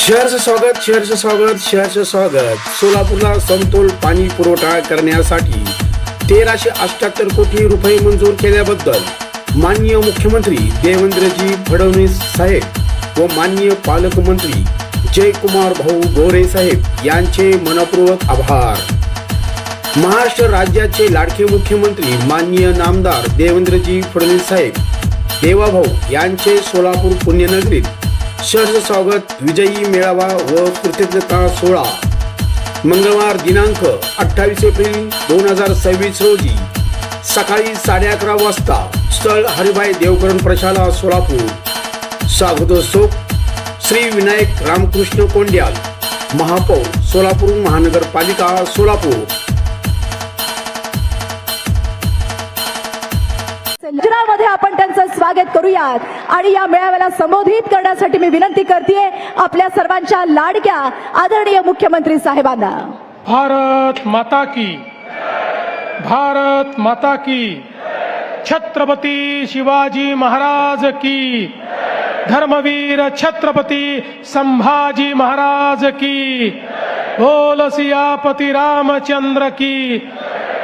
शहरचं स्वागत सोलापूरला समतोल पाणी पुरवठा करण्यासाठी 1378 कोटी रुपये मंजूर केल्याबद्दल माननीय मुख्यमंत्री देवेंद्रजी फडणवीस साहेब व माननीय पालकमंत्री जयकुमार भाऊ गोरे साहेब यांचे मनपूर्वक आभार। महाराष्ट्र राज्याचे लाडके मुख्यमंत्री माननीय नामदार देवेंद्रजी फडणवीस साहेब देवाभाऊ यांचे सोलापूर पुण्यनगरीत शहर स्वागत विजयी मेळावा व कृतज्ञता सोहळा मंगळवार दिनांक 28 एप्रिल 2026 रोजी सकाळी 11:30 वाजता स्थळ हरिभाई देवकरण प्रशाला सोलापूर। स्वागतोत्सव श्री विनायक रामकृष्ण कोंड्याल महापौर सोलापूर महानगरपालिका सोलापूर। मध्ये आपण त्यांचं स्वागत करूयात आणि या मेळाव्याला संबोधित करण्यासाठी मी विनंती करते आपल्या सर्वांच्या लाडक्या आदरणीय मुख्यमंत्री साहेबांना। भारत माता की छत्रपती शिवाजी महाराज की, धर्मवीर छत्रपती संभाजी महाराज की, बोल सियापति रामचंद्र की,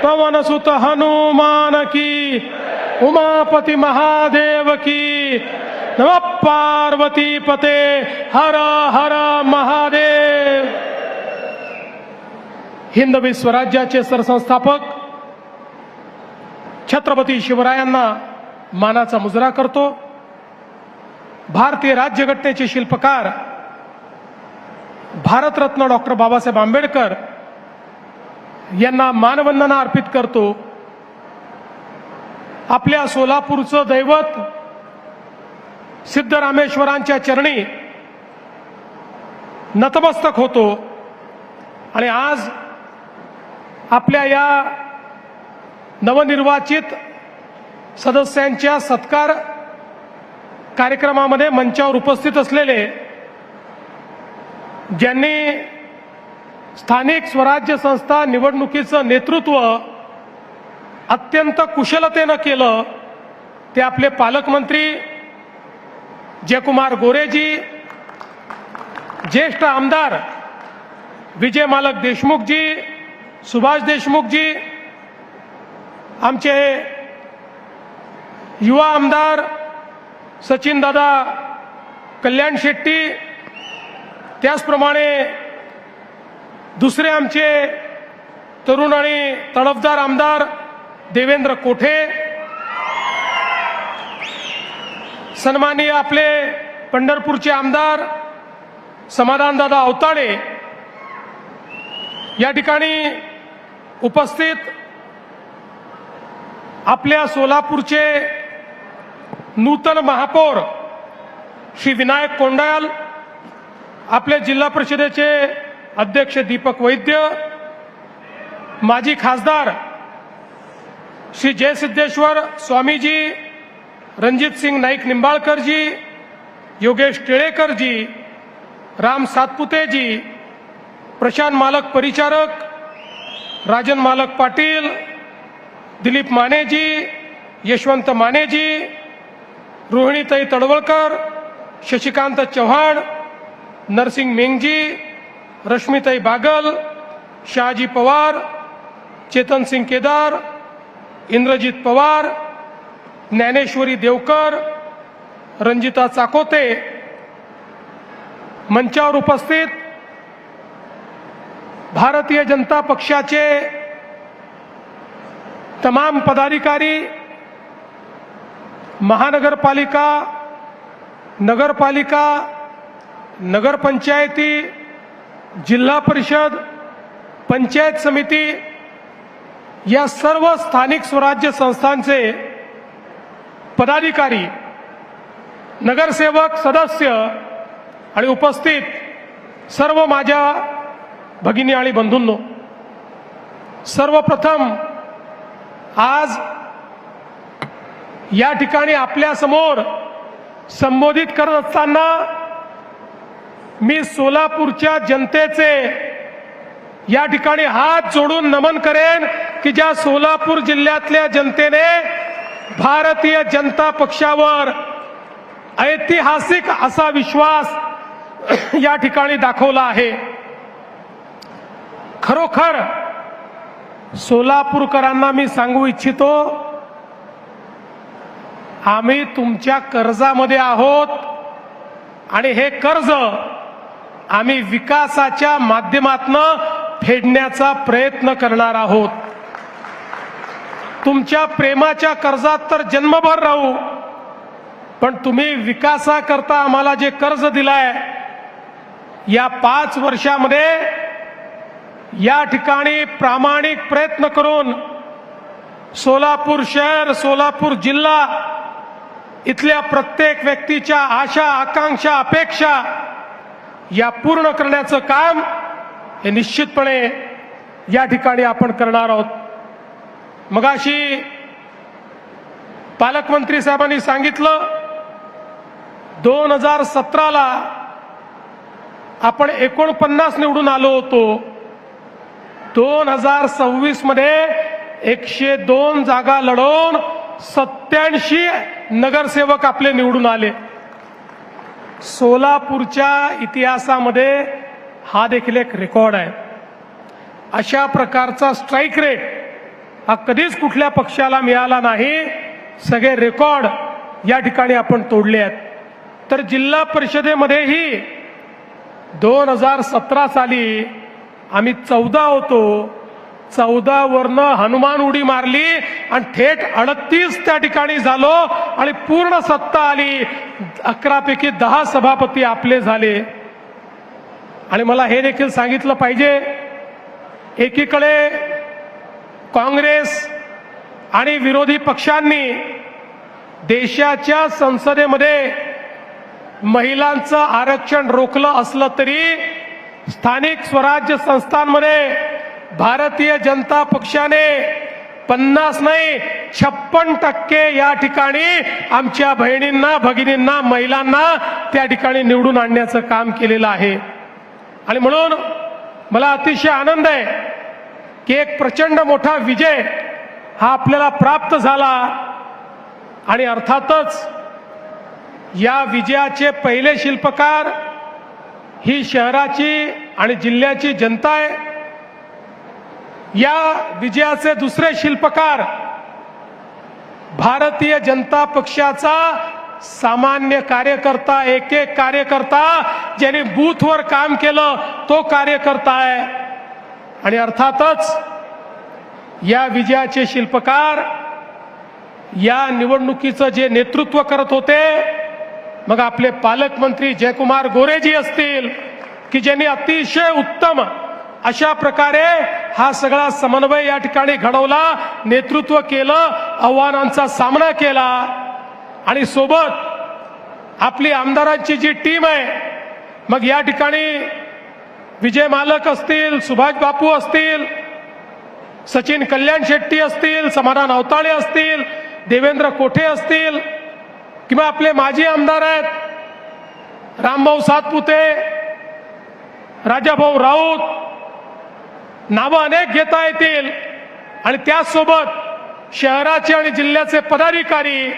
पवन सुत हनुमान की, उमापति महादेव की, नमः पार्वती पते हर हर महादेव। हिंदवी स्वराज्याचे सरसंस्थापक छत्रपती शिवरायांना मानाचा मुजरा करतो। भारतीय राज्यघटनेचे शिल्पकार भारतरत्न डॉक्टर बाबासाहेब आंबेडकर यांना मानवंदना अर्पित करतो। आपल्या सोलापूरचं दैवत सिद्धरामेश्वरांच्या चरणी नतमस्तक होतो आणि आज आपल्या या नवनिर्वाचित सदस्यांच्या सत्कार कार्यक्रमामध्ये मंचावर उपस्थित असलेले ज्यांनी स्थानिक स्वराज्य संस्था निवडणुकीचं नेतृत्व अत्यंत कुशलतेनं केलं ते आपले पालकमंत्री जयकुमार गोरेजी, ज्येष्ठ आमदार विजय मालक देशमुखजी, सुभाष देशमुखजी, आमचे युवा आमदार सचिन दादा कल्याण शेट्टी, त्याचप्रमाणे दुसरे आमचे तरुण आणि तडफदार आमदार देवेंद्र कोठे, सन्माननीय आपले पंढरपूरचे आमदार समाधानदादा अवताडे, या ठिकाणी उपस्थित आपल्या सोलापूरचे नूतन महापौर श्री विनायक कोंडाल, आपले जिल्हा परिषदेचे अध्यक्ष दीपक वैद्य, माजी खासदार श्री जयसिद्धेश्वर स्वामीजी, रणजित सिंग नाईक निंबाळकरजी, योगेश टिळेकरजी, राम सातपुतेजी, प्रशांत मालक परिचारक, राजन मालक पाटील, दिलीप मानेजी, यशवंत मानेजी, रोहिणीताई तडवळकर, शशिकांत चव्हाण, नरसिंग मेंगजी, रश्मीताई बागल, शहाजी पवार, चेतन सिंग केदार, इंद्रजित पवार, ज्ञानेश्वरी देवकर, रंजिता चाकोते, मंचावर उपस्थित भारतीय जनता पक्षाचे तमाम पदाधिकारी, महानगरपालिका, नगरपालिका, नगरपंचायती, जिल्हा परिषद, पंचायत समिती या सर्व स्थानिक स्वराज्य संस्थांचे पदाधिकारी, नगरसेवक, सदस्य आणि उपस्थित सर्व माझ्या भगिनी आणि बंधूंनो, सर्वप्रथम आज या ठिकाणी आपल्या समोर संबोधित करत असताना मी सोलापूरच्या जनतेचे या ठिकाणी हात जोडून नमन करेन की ज्या सोलापूर जिल्ह्यातल्या जनतेने भारतीय जनता पक्षावर ऐतिहासिक असा विश्वास या ठिकाणी दाखवला आहे. खरोखर सोलापूरकरांना मी सांगू इच्छितो, आम्ही तुमच्या कर्जामध्ये आहोत आणि हे कर्ज आम्ही विकासाच्या माध्यमातून फेडण्याचा प्रयत्न करणार आहोत. तुमच्या प्रेमाच्या कर्जात तर जन्मभर राहू, पण तुम्ही विकासाकरता आम्हाला जे कर्ज दिलाय, या 5 वर्षामध्ये या ठिकाणी प्रामाणिक प्रयत्न करून सोलापूर शहर, सोलापूर जिल्हा इथल्या प्रत्येक व्यक्तीच्या आशा, आकांक्षा, अपेक्षा या पूर्ण करण्याचं काम हे निश्चितपणे या ठिकाणी आपण करणार आहोत. मगाशी पालकमंत्री साहेबांनी सांगितलं, 2017ला आपण 49 निवडून आलो होतो. 2026 मध्ये 102 जागा लढवून 87 नगरसेवक आपले निवडून आले. सोलापूरच्या इतिहासामध्ये हा देखील एक रेकॉर्ड आहे. अशा प्रकारचा स्ट्राईक रेट हा कधीच कुठल्या पक्षाला मिळाला नाही. सगळे रेकॉर्ड या ठिकाणी आपण तोडले आहेत. तर जिल्हा परिषदेमध्येही 2017 साली आम्ही 14 होतो. 14 वरनं हनुमान उडी मारली आणि थेट 38 त्या ठिकाणी झालो आणि पूर्ण सत्ता आली. 11 पैकी 10 सभापती आपले झाले. आणि मला हे देखील सांगितलं पाहिजे, एकीकडे काँग्रेस आणि विरोधी पक्षांनी देशाच्या संसदेमध्ये महिलांचं आरक्षण रोखलं असलं तरी स्थानिक स्वराज्य संस्थांमध्ये भारतीय जनता पक्षाने 50 नाही 56% या ठिकाणी आमच्या बहिणींना, भगिनींना, महिलांना त्या ठिकाणी निवडून आणण्याचं काम केलेलं आहे. आणि म्हणून मला अतिशय आनंद आहे की एक प्रचंड मोठा विजय हा आपल्याला प्राप्त झाला. आणि अर्थातच या विजयाचे पहिले शिल्पकार ही शहराची आणि जिल्ह्याची जनता आहे. या विजयाचे दुसरे शिल्पकार भारतीय जनता पक्षाचा सामान्य कार्यकर्ता, एक एक कार्यकर्ता ज्यांनी बूथवर काम केलं तो कार्यकर्ता आहे. आणि अर्थातच या विजयाचे शिल्पकार या निवडणुकीचं जे नेतृत्व करत होते, मग आपले पालकमंत्री जयकुमार गोरेजी असतील की ज्यांनी अतिशय उत्तम अशा प्रकारे हा सगळा समन्वय या ठिकाणी घडवला, नेतृत्व केलं, आव्हानांचा सामना केला. आणि सोबत आपली आमदारांची जी टीम आहे, मग या ठिकाणी विजय मालक असतील, सुभाष बापू असतील, सचिन कल्याण शेट्टी असतील, समाधान अवताळे असतील, देवेंद्र कोठे असतील, किंवा आपले माजी आमदार आहेत रामभाऊ सातपुते, राजाभाऊ राऊत, नावं अनेक घेता येतील. आणि त्याचसोबत शहराचे आणि जिल्ह्याचे पदाधिकारी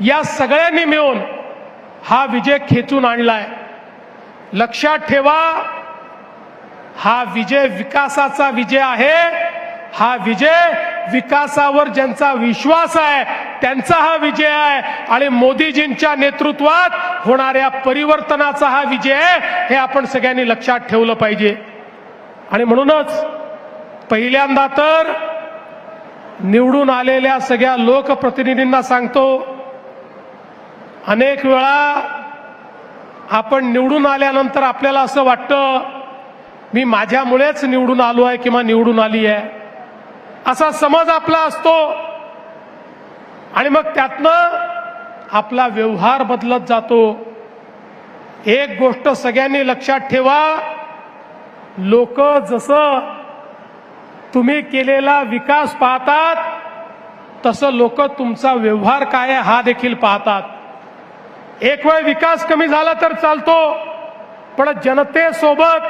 या सगळ्यांनी मिळून हा विजय खेचून आणलाय. लक्षात ठेवा, हा विजय विकासाचा विजय आहे. हा विजय विकासावर ज्यांचा विश्वास आहे त्यांचा हा विजय आहे. आणि मोदीजींच्या नेतृत्वात होणाऱ्या परिवर्तनाचा हा विजय आहे, हे आपण सगळ्यांनी लक्षात ठेवलं पाहिजे. आणि म्हणूनच पहिल्यांदा तर निवडून आलेल्या सगळ्या लोकप्रतिनिधींना सांगतो, अनेक वेळा आपण निवडून आल्यानंतर आपल्याला असं वाटतं मी माझ्यामुळेच निवडून आलो आहे किंवा निवडून आली आहे, असा समज आपला असतो. आणि मग त्यातनं आपला व्यवहार बदलत जातो. एक गोष्ट सगळ्यांनी लक्षात ठेवा, लोक जसं तुम्ही केलेला विकास पाहतात तसं लोक तुमचा व्यवहार काय आहे हा देखील पाहतात. एक वेळ विकास कमी झाला तर चालतो, पण जनतेसोबत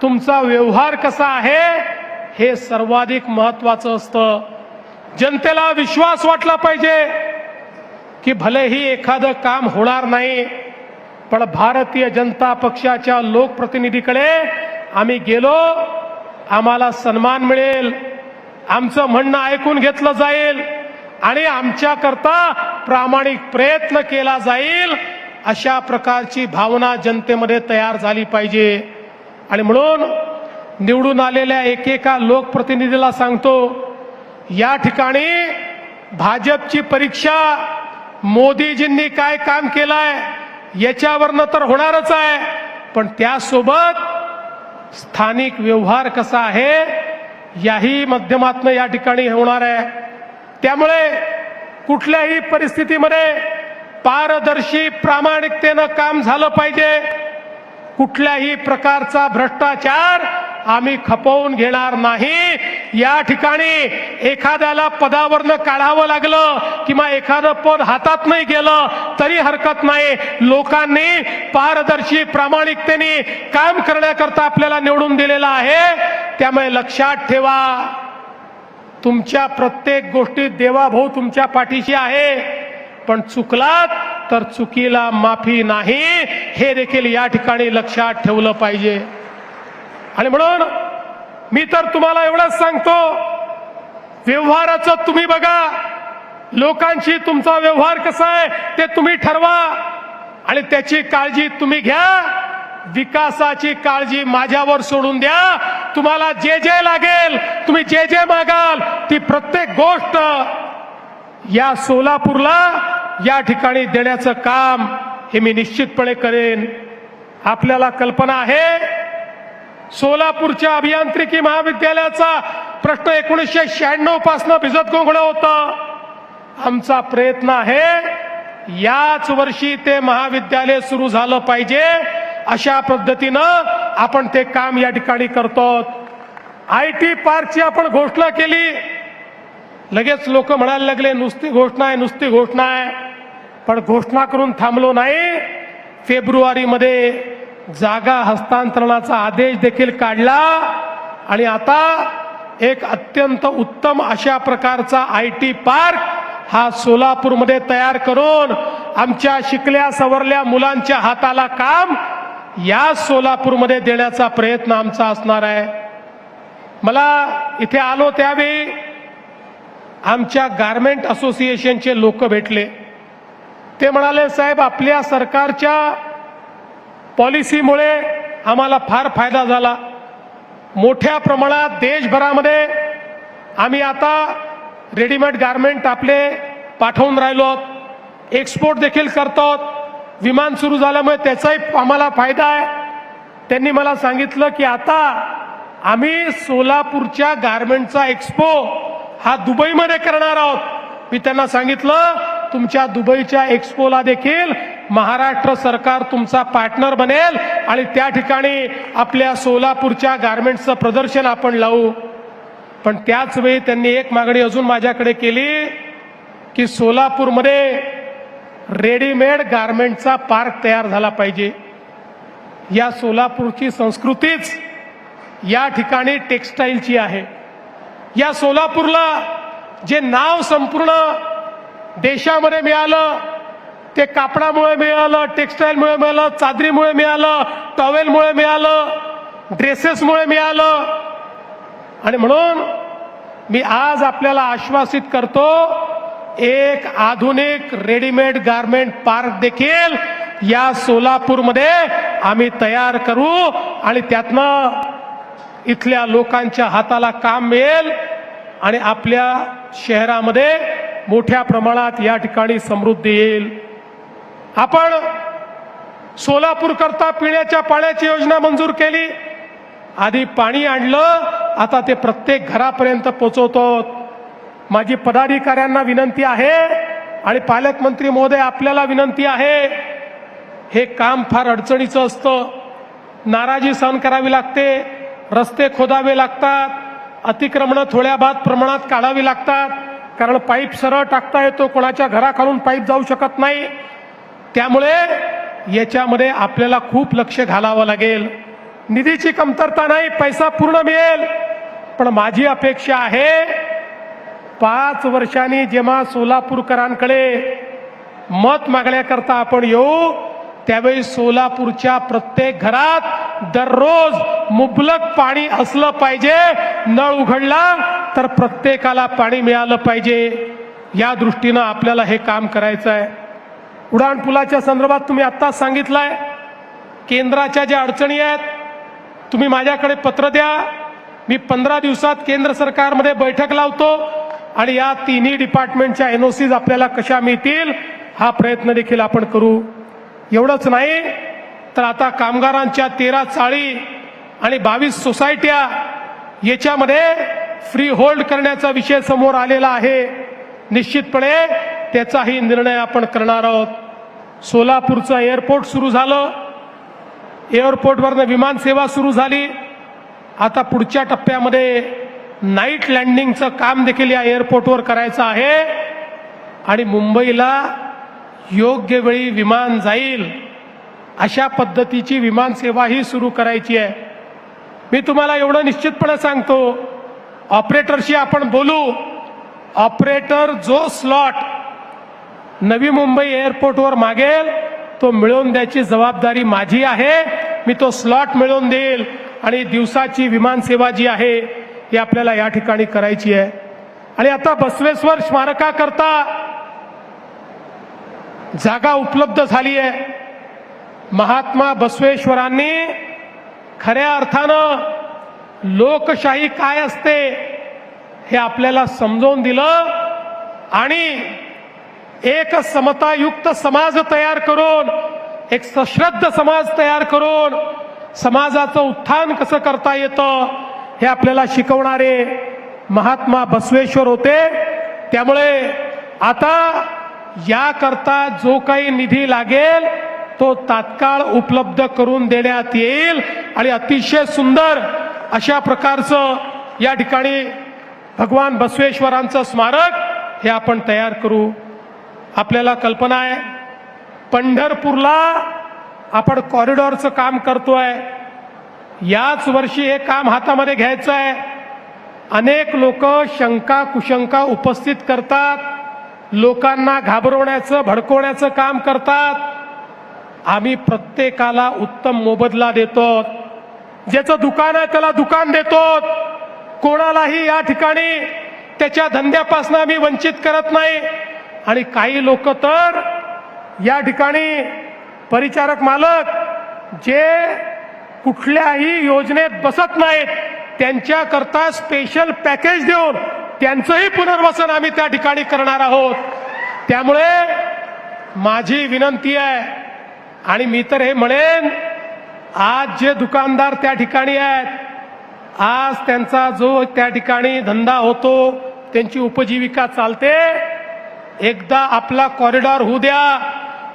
तुमचा व्यवहार कसा आहे हे सर्वाधिक महत्त्वाचं असतं. जनतेला विश्वास वाटला पाहिजे की भलेही एखादं काम होणार नाही, पण भारतीय जनता पक्षाच्या लोकप्रतिनिधीकडे आम्ही गेलो, आम्हाला सन्मान मिळेल, आमचं म्हणणं ऐकून घेतलं जाईल आणि आमच्याकरता प्रामाणिक प्रयत्न केला जाईल, अशा प्रकारची भावना जनतेमध्ये तयार झाली पाहिजे. आणि म्हणून निवडून आलेल्या एकेका लोकप्रतिनिधीला सांगतो, या ठिकाणी भाजपची परीक्षा मोदीजींनी काय काम केलंय याच्यावरनं तर होणारच आहे, पण त्यासोबत स्थानिक व्यवहार कसा आहे याही माध्यमातून या ठिकाणी होणार आहे. त्यामुळे कुठल्याही परिस्थितीमध्ये पारदर्शी प्रामाणिकतेनं काम झालं पाहिजे. कुठल्याही प्रकारचा भ्रष्टाचार आम्ही खपवून घेणार नाही. या ठिकाणी एखाद्याला पदावरनं काढावं लागलं किंवा एखादं पद हातात नाही गेलं तरी हरकत नाही. लोकांनी पारदर्शी प्रामाणिकतेने काम करण्याकरता आपल्याला निवडून दिलेलं आहे. त्यामुळे लक्षात ठेवा, तुमच्या प्रत्येक गोष्टीत देवाभाऊ तुमच्या पाठीशी आहे, पण चुकलात तर चुकीला माफी नाही, हे देखील या ठिकाणी लक्षात ठेवलं पाहिजे. आणि म्हणून मी तर तुम्हाला एवढंच सांगतो, व्यवहाराचं तुम्ही बघा, लोकांशी तुमचा व्यवहार कसा आहे ते तुम्ही ठरवा आणि त्याची काळजी तुम्ही घ्या. विकासाची काळजी माझ्यावर सोडून द्या. तुम्हाला जे जे लागेल, तुम्ही जे जे मागाल, ती प्रत्येक गोष्ट या सोलापूरला या ठिकाणी देण्याचं काम हे मी निश्चितपणे करेन. आपल्याला कल्पना आहे, सोलापूरच्या अभियांत्रिकी महाविद्यालयाचा प्रश्न 1996 पासून भिजत गोंगळ होता. आमचा प्रयत्न आहे याच वर्षी ते महाविद्यालय सुरू झालं पाहिजे, अशा पद्धतीनं आपण ते काम या ठिकाणी करतो. IT पार्कची आपण घोषणा केली, लगेच लोक म्हणायला लागले नुसती घोषणा आहे, नुसती घोषणा आहे. पण घोषणा करून थांबलो नाही. फेब्रुवारीमध्ये जागा हस्तांतरणाचा आदेश देखील काढला आणि आता एक अत्यंत उत्तम अशा प्रकारचा IT पार्क हा सोलापूरमध्ये तयार करून आमच्या शिकल्या सवरल्या मुलांच्या हाताला काम या सोलापूरमध्ये देण्याचा प्रयत्न आमचा असणार आहे. मला इथे आलो त्यावेळी आमच्या गारमेंट असोसिएशनचे लोक भेटले. ते म्हणाले, साहेब आपल्या सरकारच्या पॉलिसीमुळे आम्हाला फार फायदा झाला. मोठ्या प्रमाणात देशभरामध्ये आम्ही आता रेडीमेड गारमेंट आपले पाठवून राहिलो, एक्सपोर्ट देखील करतो. विमान सुरू झाल्यामुळे त्याचाही आम्हाला फायदा आहे. त्यांनी मला सांगितलं की आता आम्ही सोलापूरच्या गारमेंटचा एक्सपो हा दुबईमध्ये करणार आहोत. मी त्यांना सांगितलं, तुमच्या दुबईच्या एक्सपोला देखील महाराष्ट्र सरकार तुमचा पार्टनर बनेल आणि त्या ठिकाणी आपल्या सोलापूरच्या गारमेंट्सचं प्रदर्शन आपण लावू. पण त्याच वेळी त्यांनी एक मागणी अजून माझ्याकडे केली की सोलापूरमध्ये रेडीमेड गारमेंटचा पार्क तयार झाला पाहिजे. या सोलापूरची संस्कृतीच या ठिकाणी टेक्सटाईलची आहे. या सोलापूरला जे नाव संपूर्ण देशामध्ये मिळालं ते कापडामुळे मिळालं, टेक्सटाईलमुळे मिळालं, चादरीमुळे मिळालं, टॉवेलमुळे मिळालं, ड्रेसेसमुळे मिळालं. आणि म्हणून मी आज आपल्याला आश्वासित करतो, एक आधुनिक रेडीमेड गारमेंट पार्क देखील या सोलापूरमध्ये आम्ही तयार करू आणि त्यातनं इथल्या लोकांच्या हाताला काम मिळेल आणि आपल्या शहरामध्ये मोठ्या प्रमाणात या ठिकाणी समृद्धी येईल. आपण सोलापूर करता पिण्याच्या पाण्याची योजना मंजूर केली. आधी पाणी आणलं, आता ते प्रत्येक घरापर्यंत पोहोचवतो. माझी पदाधिकाऱ्यांना विनंती आहे आणि पालकमंत्री महोदय आपल्याला विनंती आहे, हे काम फार अडचणीचं असतं. नाराजी सहन करावी लागते, रस्ते खोदावे लागतात, अतिक्रमणं थोड्या बाद प्रमाणात काढावी लागतात, कारण पाईप सरळ टाकता येतो, कोणाच्या घराखालून पाईप जाऊ शकत नाही. त्यामुळे याच्यामध्ये आपल्याला खूप लक्ष घालावं लागेल. निधीची कमतरता नाही, पैसा पूर्ण मिळेल. पण माझी अपेक्षा आहे 5 वर्षांनी जेव्हा सोलापूरकरांकडे मत मागण्याकरता आपण येऊ त्यावेळी सोलापूरच्या प्रत्येक घरात दररोज मुबलक पाणी असलं पाहिजे. नळ उघडला तर प्रत्येकाला पाणी मिळालं पाहिजे. या दृष्टीनं आपल्याला हे काम करायचं आहे. उडाण पुलाच्या संदर्भात तुम्ही आत्ताच सांगितलंय, केंद्राच्या ज्या अडचणी आहेत तुम्ही माझ्याकडे पत्र द्या. मी 15 दिवसात केंद्र सरकारमध्ये बैठक लावतो आणि या तिन्ही डिपार्टमेंटच्या NOCs आपल्याला कशा मिळतील हा प्रयत्न देखील आपण करू. एवढंच नाही तर आता कामगारांच्या 13 चाळी आणि 22 सोसायट्या याच्यामध्ये फ्री होल्ड करण्याचा विषय समोर आलेला आहे. निश्चितपणे त्याचाही निर्णय आपण करणार आहोत. सोलापूरचं एअरपोर्ट सुरू झालं, एअरपोर्टवरनं विमान सेवा सुरू झाली. आता पुढच्या टप्प्यामध्ये नाईट लँडिंगचं काम देखील या एअरपोर्टवर करायचं आहे आणि मुंबईला योग्य वेळी विमान जाईल अशा पद्धतीची विमान सेवाही सुरू करायची आहे. मी तुम्हाला एवढं निश्चितपणे सांगतो, ऑपरेटरशी आपण बोलू. ऑपरेटर जो स्लॉट नवी मुंबई एअरपोर्टवर मागेल तो मिळवून द्यायची जबाबदारी माझी आहे. मी तो स्लॉट मिळवून देईल आणि दिवसाची विमान सेवा जी आहे ही आपल्याला या ठिकाणी करायची आहे. आणि आता बसवेश्वर स्मारकाकरता जागा उपलब्ध झाली आहे. महात्मा बसवेश्वरांनी खऱ्या अर्थानं लोकशाही काय असते हे आपल्याला समजावून दिलं आणि एक समतायुक्त समाज तयार करून, एक सश्रद्ध समाज तयार करून समाजाचं उत्थान कसं करता येतं हे आपल्याला शिकवणारे महात्मा बसवेश्वर होते. त्यामुळे आता याकरता जो काही निधी लागेल तो तात्काळ उपलब्ध करून देण्यात येईल आणि अतिशय सुंदर अशा प्रकारचं या ठिकाणी भगवान बसवेश्वरांचं स्मारक हे आपण तयार करू. आपल्याला कल्पना आहे, पंढरपूरला आपण कॉरिडॉरचं काम करतोय. याच वर्षी हे काम हातामध्ये घ्यायचं आहे. अनेक लोक शंका कुशंका उपस्थित करतात, लोकांना घाबरवण्याचं भडकवण्याचं काम करतात. आम्ही प्रत्येकाला उत्तम मोबदला देतो. ज्याचं दुकान आहे त्याला दुकान देतो. कोणालाही या ठिकाणी त्याच्या धंद्यापासून आम्ही वंचित करत नाही. आणि काही लोक तर या ठिकाणी परिचारक मालक जे कुठल्याही योजनेत बसत नाहीत त्यांच्याकरता स्पेशल पॅकेज देऊन त्यांचंही पुनर्वसन आम्ही त्या ठिकाणी करणार आहोत. त्यामुळे माझी विनंती आहे आणि मी तर हे म्हणेन, आज जे दुकानदार त्या ठिकाणी आहेत, आज त्यांचा जो त्या ठिकाणी धंदा होतो, त्यांची उपजीविका चालते, एकदा आपला कॉरिडॉर होऊ द्या.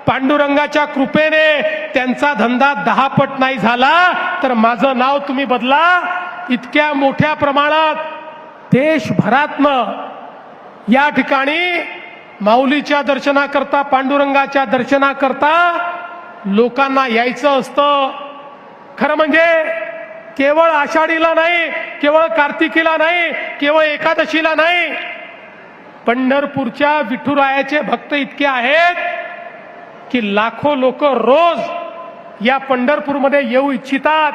पांडुरंगाच्या कृपेने त्यांचा धंदा 10 पट नाही झाला तर माझं नाव तुम्ही बदला. इतक्या मोठ्या प्रमाणात देशभरातनं या ठिकाणी माऊलीच्या दर्शनाकरता, पांडुरंगाच्या दर्शनाकरता लोकांना यायचं असतं. खरं म्हणजे केवळ आषाढीला नाही, केवळ कार्तिकीला नाही, केवळ एकादशीला नाही, पंढरपूरच्या विठुरायाचे भक्त इतके आहेत की लाखो लोक रोज या पंढरपूरमध्ये येऊ इच्छितात,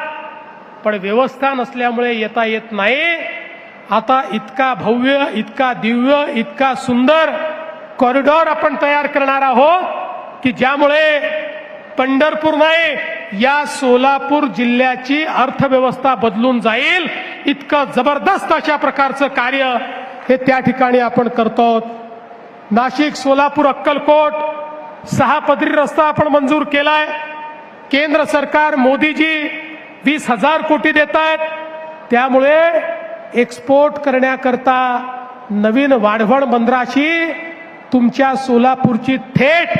पण व्यवस्था नसल्यामुळे येता येत नाही. आता इतका भव्य, इतका दिव्य, इतका सुंदर कॉरिडॉर आपण तयार करणार आहोत की ज्यामुळे पंढरपूर नाही, या सोलापूर जिल्ह्याची अर्थव्यवस्था बदलून जाईल. इतकं जबरदस्त अशा प्रकारचं कार्य हे त्या ठिकाणी आपण करतो. नाशिक, सोलापूर, अक्कलकोट 6 पदरी रस्ता आपण मंजूर केलाय. केंद्र सरकार, मोदीजी 20,000 कोटी देत आहेत. त्यामुळे एक्सपोर्ट करण्याकरता नवीन वाढवण बंदराशी तुमच्या सोलापूरची थेट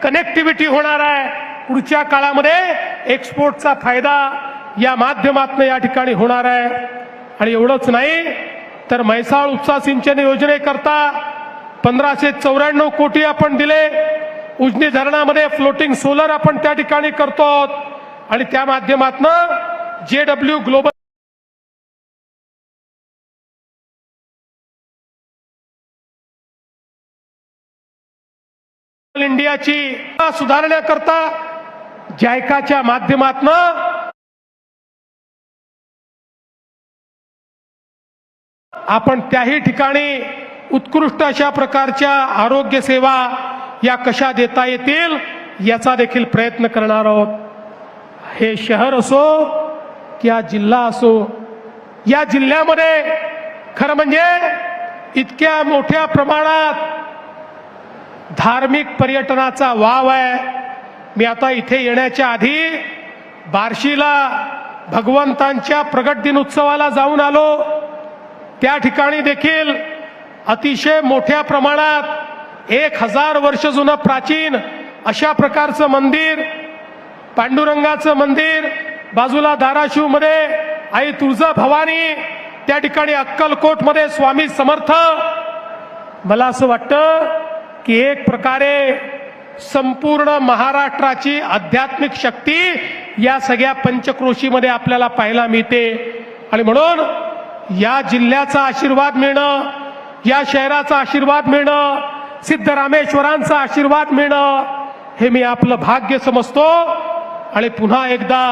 कनेक्टिव्हिटी होणार आहे. पुढच्या काळामध्ये एक्सपोर्टचा फायदा या माध्यमातून या ठिकाणी होणार आहे. आणि एवढंच नाही तर म्हैसाळ उपसा सिंचन योजनेकरता 1594 कोटी आपण दिले. उजनी धरणामध्ये फ्लोटिंग सोलर आपण त्या ठिकाणी करतो आणि त्या माध्यमातून JW ग्लोबल इंडियाची सुधारण्याकरता जायकाच्या माध्यमातून आपण त्याही ठिकाणी उत्कृष्ट अशा प्रकारच्या आरोग्य सेवा या कशा देता येतील याचा देखील प्रयत्न करणार आहोत. हे शहर असो किंवा जिल्हा असो, या जिल्ह्यामध्ये खरं म्हणजे इतक्या मोठ्या प्रमाणात धार्मिक पर्यटनाचा वाव आहे. मी आता इथे येण्याच्या आधी बार्शीला भगवंतांच्या प्रगट दिन उत्सवाला जाऊन आलो. त्या ठिकाणी देखील अतिशय मोठ्या प्रमाणात 1000 वर्ष जुनं प्राचीन अशा प्रकारचं मंदिर, पांडुरंगाचं मंदिर, बाजूला धाराशिव मध्ये आई तुळजा भवानी, त्या ठिकाणी अक्कलकोटमध्ये स्वामी समर्थ. मला असं वाटतं की एक प्रकारे संपूर्ण महाराष्ट्राची आध्यात्मिक शक्ती या सगळ्या पंचक्रोशीमध्ये आपल्याला पाहायला मिळते. आणि म्हणून या जिल्ह्याचा आशीर्वाद मिळणं, या शहराचा आशीर्वाद मिळणं, सिद्धरामेश्वरांचा आशीर्वाद मिळणं हे मी आपलं भाग्य समजतो. आणि पुन्हा एकदा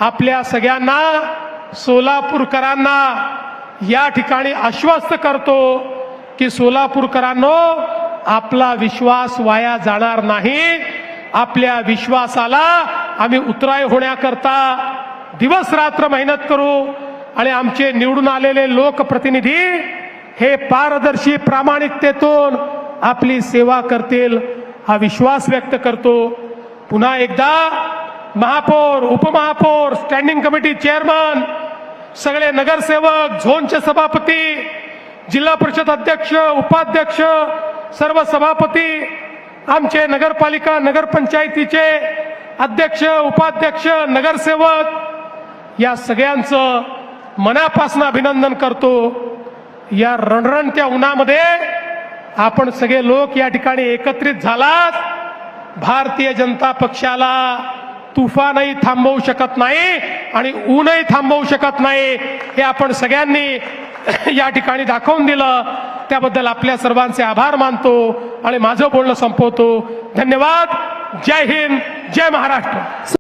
आपल्या सगळ्यांना, सोलापूरकरांना या ठिकाणी आश्वस्त करतो की सोलापूरकरांनो, आपला विश्वास वाया जाणार नाही. आपल्या विश्वासाला आम्ही उतराई होण्याकरता दिवस रात्र मेहनत करू. आणि आमचे निवडून आलेले लोकप्रतिनिधी हे पारदर्शी प्रामाणिकतेतून आपली सेवा करतील हा विश्वास व्यक्त करतो. पुन्हा एकदा महापौर, उपमहापौर, स्टँडिंग कमिटी चेअरमन, सगळे नगरसेवक, झोनचे सभापती, जिल्हा परिषद अध्यक्ष, उपाध्यक्ष, सर्व सभापती, आमचे नगरपालिका नगरपंचायतीचे अध्यक्ष, उपाध्यक्ष, नगरसेवक या सगळ्यांचं मनापासून अभिनंदन करतो. या रणरणत्या उन्हामध्ये आपण सगळे लोक या ठिकाणी एकत्रित झालात. भारतीय जनता पक्षाला तुफानही थांबवू शकत नाही आणि ऊनही थांबवू शकत नाही हे आपण सगळ्यांनी या ठिकाणी दाखवून दिलं. त्याबद्दल आपल्या सर्वांचे आभार मानतो आणि माझं बोलणं संपवतो. धन्यवाद. जय हिंद, जय महाराष्ट्र.